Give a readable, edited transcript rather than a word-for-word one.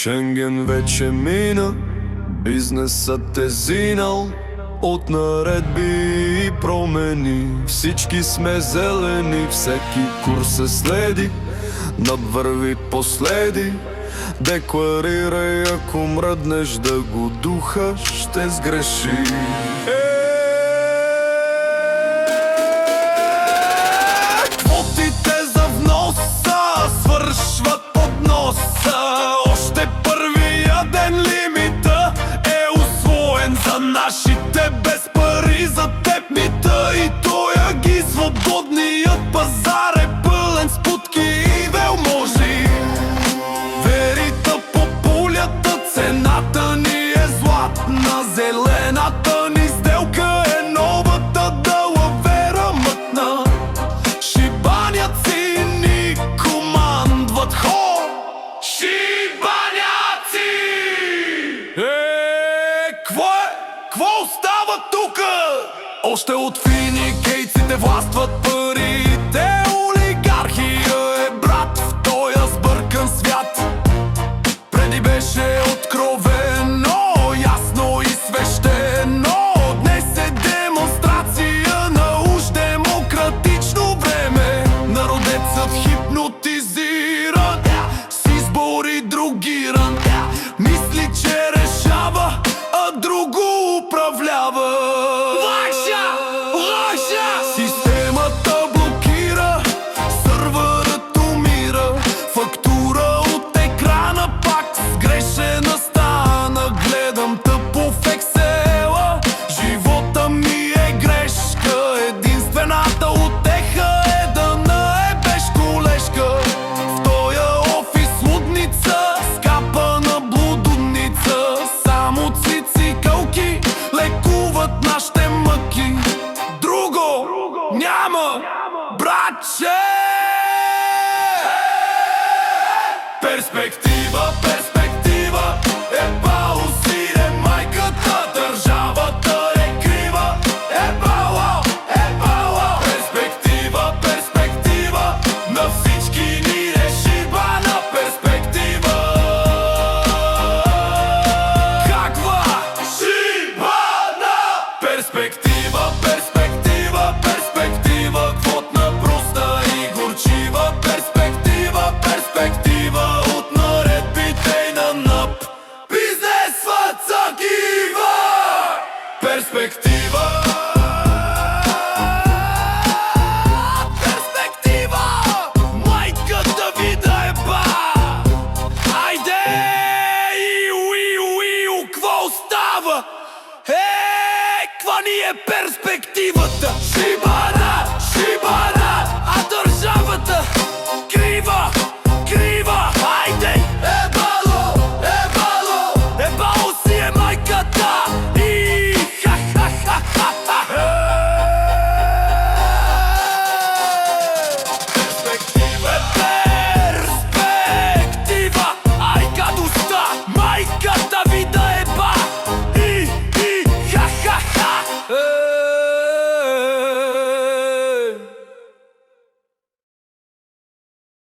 Шенген вече мина, бизнесът е зинал от наредби и промени. Всички сме зелени, всеки курс се следи, надвърви последи. Декларирай, ако мръднеш да го духаш, ще сгреши. Квотите за вноса свършват под носа. Още първия ден лимита е усвоен за нашите, без пари за теб мита. И тоя ги свободният пазар е пълен с путки и велможи. Верита по пулята, цената ни е златна. Зелената ни сделка е новата далавера мътна. Шибаняци ни командват, хо! Шибаняци! Кво е? Кво остава тука? Още от